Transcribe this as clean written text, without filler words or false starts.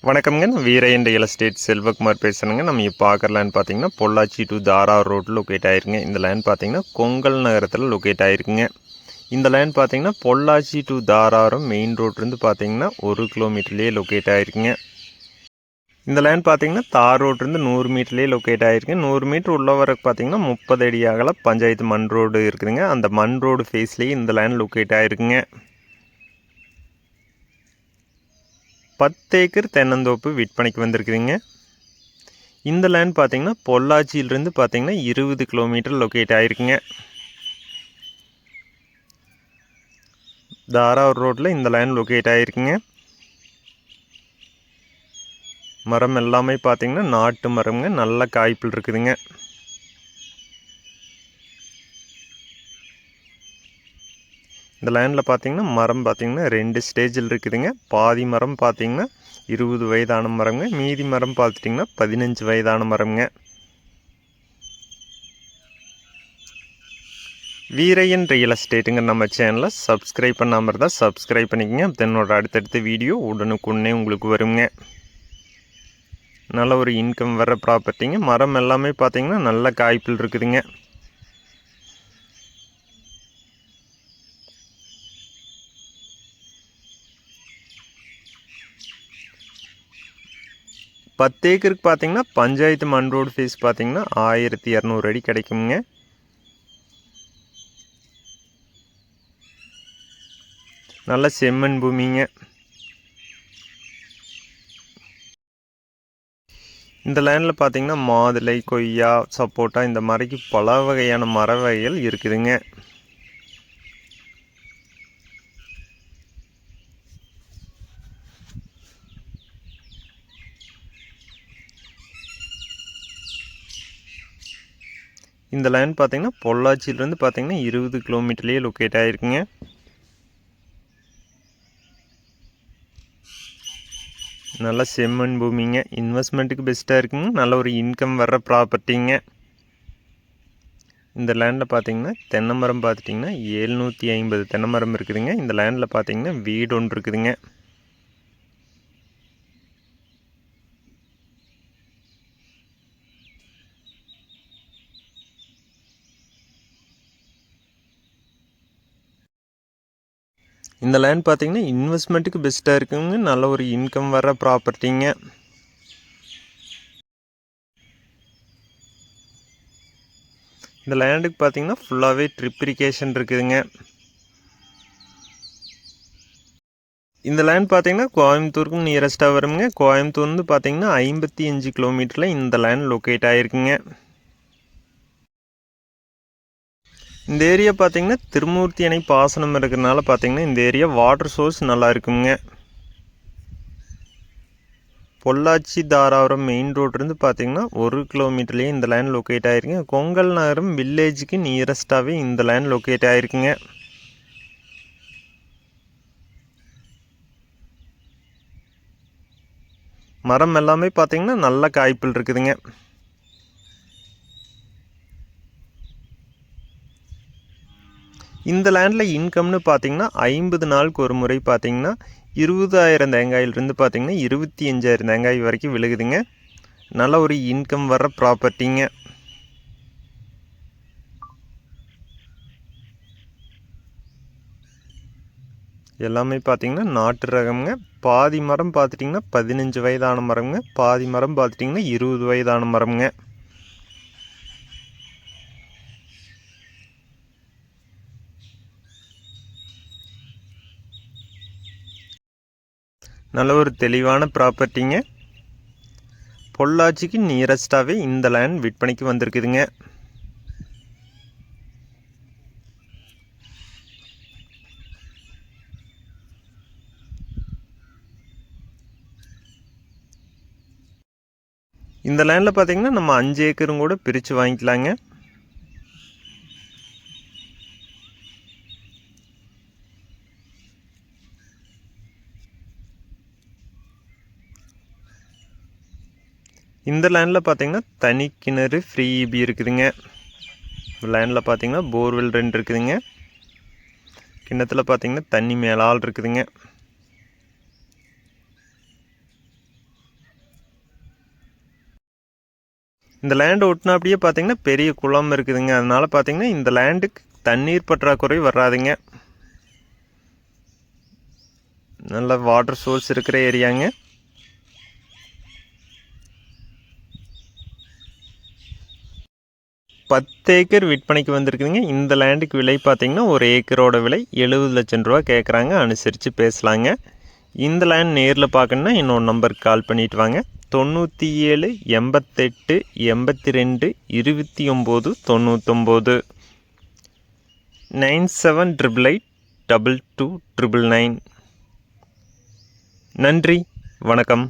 வணக்கம்ங்க. நான் Veeraiyan real estate Selvakumar பேசுகிறேங்க. நம்ம இப்போ பார்க்குற லேண்ட் பார்த்தீங்கன்னா பொள்ளாச்சி டு தாரார் ரோட்டில் லொக்கேட் ஆகிருக்குங்க. இந்த லேண்ட் பார்த்தீங்கன்னா கொங்கல் நகரத்தில் லொக்கேட் ஆகிருக்குங்க. இந்த லேண்ட் பார்த்தீங்கன்னா பொள்ளாச்சி டு தாராரம் மெயின் ரோட்லேருந்து பார்த்தீங்கன்னா 1 கிலோமீட்டர்லேயே லொக்கேட் ஆகிருக்குங்க. இந்த லேண்ட் பார்த்தீங்கன்னா தார் ரோட்லேருந்து 100 மீட்டர்லேயே லொக்கேட் ஆகிருக்கு. 100 மீட்டர் உள்ள வர பார்த்தீங்கன்னா 30 அடி அகல பஞ்சாயத்து மண் ரோடு இருக்குதுங்க. அந்த மண் ரோடு ஃபேஸ்லேயே இந்த லேண்ட் லொக்கேட் ஆகிருக்குங்க. 10 ஏக்கர் தென்னந்தோப்பு விற்பனைக்கு வந்திருக்குதுங்க. இந்த லேண்ட் பார்த்தீங்கன்னா பொள்ளாச்சியிலிருந்து பார்த்தீங்கன்னா 20 கிலோமீட்டர் லொக்கேட் ஆகிருக்குங்க. தாராவூர் ரோட்டில் இந்த லேண்ட் லொக்கேட் ஆகிருக்குங்க. மரம் எல்லாமே பார்த்தீங்கன்னா நாட்டு மரம்ங்க, நல்ல காய்ப்பில் இருக்குதுங்க. இந்த லேண்டில் பார்த்தீங்கன்னா மரம் பார்த்தீங்கன்னா 2 ஸ்டேஜில் இருக்குதுங்க. பாதி மரம் பார்த்தீங்கன்னா 20 வயதான மரம்ங்க, மீதி மரம் பார்த்துட்டிங்கன்னா 15 வயதான மரம்ங்க. வீரையன் ரியல் எஸ்டேட்டுங்க நம்ம சேனலை சப்ஸ்கிரைப் பண்ணாமல் இருந்தால் சப்ஸ்கிரைப் பண்ணிக்கங்க. என்னோட அடுத்தடுத்த வீடியோ உடனுக்குடனே உங்களுக்கு வருங்க. நல்ல ஒரு இன்கம் வர ப்ராப்பர்ட்டிங்க. மரம் எல்லாமே பார்த்தீங்கன்னா நல்ல காய்ப்பில் இருக்குதுங்க. பத்து ஏக்கருக்கு பார்த்தீங்கன்னா பஞ்சாயத்து மண் ரோடு ஃபீஸ் பார்த்தீங்கன்னா 1200 அடி கிடைக்குங்க. நல்ல செம்மண் பூமிங்க. இந்த லேண்டில் பார்த்தீங்கன்னா மாதுளை, கொய்யா, சப்போட்டா இந்த மாதிரிக்கு பல வகையான மர வகைகள் இருக்குதுங்க. இந்த லேண்ட் பார்த்தீங்கன்னா பொள்ளாச்சியிலேருந்து பார்த்தீங்கன்னா 20 கிலோமீட்டர்லேயே லொக்கேட் ஆகிருக்குங்க. நல்ல செம்மண் பூமிங்க. இன்வெஸ்ட்மெண்ட்டுக்கு பெஸ்ட்டாக இருக்குங்க. நல்ல ஒரு இன்கம் வர்ற ப்ராப்பர்ட்டிங்க. இந்த லேண்டில் பார்த்தீங்கன்னா தென்னை மரம் பார்த்துட்டிங்கன்னா 750 தென்னை மரம் இருக்குதுங்க. இந்த லேண்டில் பார்த்தீங்கன்னா வீடு ஒன்று இருக்குதுங்க. இந்த லேண்ட் பார்த்தீங்கன்னா இன்வெஸ்ட்மெண்ட்டுக்கு பெஸ்ட்டாக இருக்குங்க. நல்ல ஒரு இன்கம் வர ப்ராப்பர்ட்டிங்க. இந்த லேண்டுக்கு பார்த்தீங்கன்னா ஃபுல்லாகவே ட்ரிப் இரிகேஷன் இருக்குதுங்க. இந்த லேண்ட் பார்த்தீங்கன்னா கோயம்புத்தூருக்கும் நியரஸ்ட்டாக வருங்க. கோயம்புத்தூர்லேருந்து பார்த்தீங்கன்னா 55 கிலோமீட்டரில் இந்த லேண்ட் லொக்கேட் ஆகிருக்குங்க. இந்த ஏரியா பார்த்தீங்கன்னா திருமூர்த்தி அணை பாசனம் இருக்கிறதுனால பார்த்தீங்கன்னா இந்த ஏரியா வாட்டர் சோர்ஸ் நல்லா இருக்குங்க. பொள்ளாச்சி தாராபுரம் மெயின் ரோட்லேருந்து பார்த்தீங்கன்னா 1 கிலோமீட்டர்லேயே இந்த லேண்ட் லொக்கேட் ஆகிருக்குங்க. கொங்கல் நகரம் வில்லேஜுக்கு நியரஸ்ட்டாகவே இந்த லேண்ட் லொக்கேட் ஆகிருக்குங்க. மரம் எல்லாமே பார்த்தீங்கன்னா நல்ல காய்ப்பில் இருக்குதுங்க. இந்த லேண்டில் இன்கம்னு பார்த்தீங்கன்னா 50 நாளுக்கு ஒரு முறை பார்த்தீங்கன்னா 20,000 தேங்காயிலிருந்து பார்த்தீங்கன்னா 25,000 தேங்காய் வரைக்கும் விழுகுதுங்க. நல்ல ஒரு இன்கம் வர்ற ப்ராப்பர்ட்டிங்க. எல்லாமே பார்த்தீங்கன்னா நாட்டு ரகம்ங்க. பாதி மரம் பார்த்துட்டிங்கன்னா 15 வயதான மரம்ங்க, பாதி மரம் பார்த்துட்டிங்கன்னா 20 வயதான மரம்ங்க. நல்ல ஒரு தெளிவான ப்ராப்பர்ட்டிங்க. பொள்ளாச்சிக்கு நியரஸ்ட்டாகவே இந்த லேண்ட் விற்பனைக்கு வந்திருக்குதுங்க. இந்த லேண்டில் பார்த்தீங்கன்னா நம்ம 5 ஏக்கரும் கூட பிரித்து வாங்கிக்கலாங்க. இந்த லேண்டில் பார்த்தீங்கன்னா தனி கிணறு ஃப்ரீ இபி இருக்குதுங்க. லேண்டில் பார்த்தீங்கன்னா போர்வெல் 2 இருக்குதுங்க. கிணத்துல பார்த்தீங்கன்னா தண்ணி மேலால் இருக்குதுங்க. இந்த லேண்டு ஒட்டினாப்படியே பார்த்தீங்கன்னா பெரிய குளம் இருக்குதுங்க. அதனால் பார்த்தீங்கன்னா இந்த லேண்டுக்கு தண்ணீர் பற்றாக்குறை வராதுங்க. நல்ல வாட்டர் சோர்ஸ் இருக்கிற ஏரியாங்க. பத்து ஏக்கர் விற்பனைக்கு வந்திருக்குதுங்க. இந்த லேண்டுக்கு விலை பார்த்தீங்கன்னா ஒரு ஏக்கரோட விலை 70 லட்சம் ரூபா கேட்குறாங்க. அனுசரித்து பேசலாங்க. இந்த லேண்ட் நேரில் பார்க்கணுன்னா இன்னொரு நம்பருக்கு கால் பண்ணிட்டு வாங்க. 97 88 82 29 99 9788 22 999. நன்றி, வணக்கம்.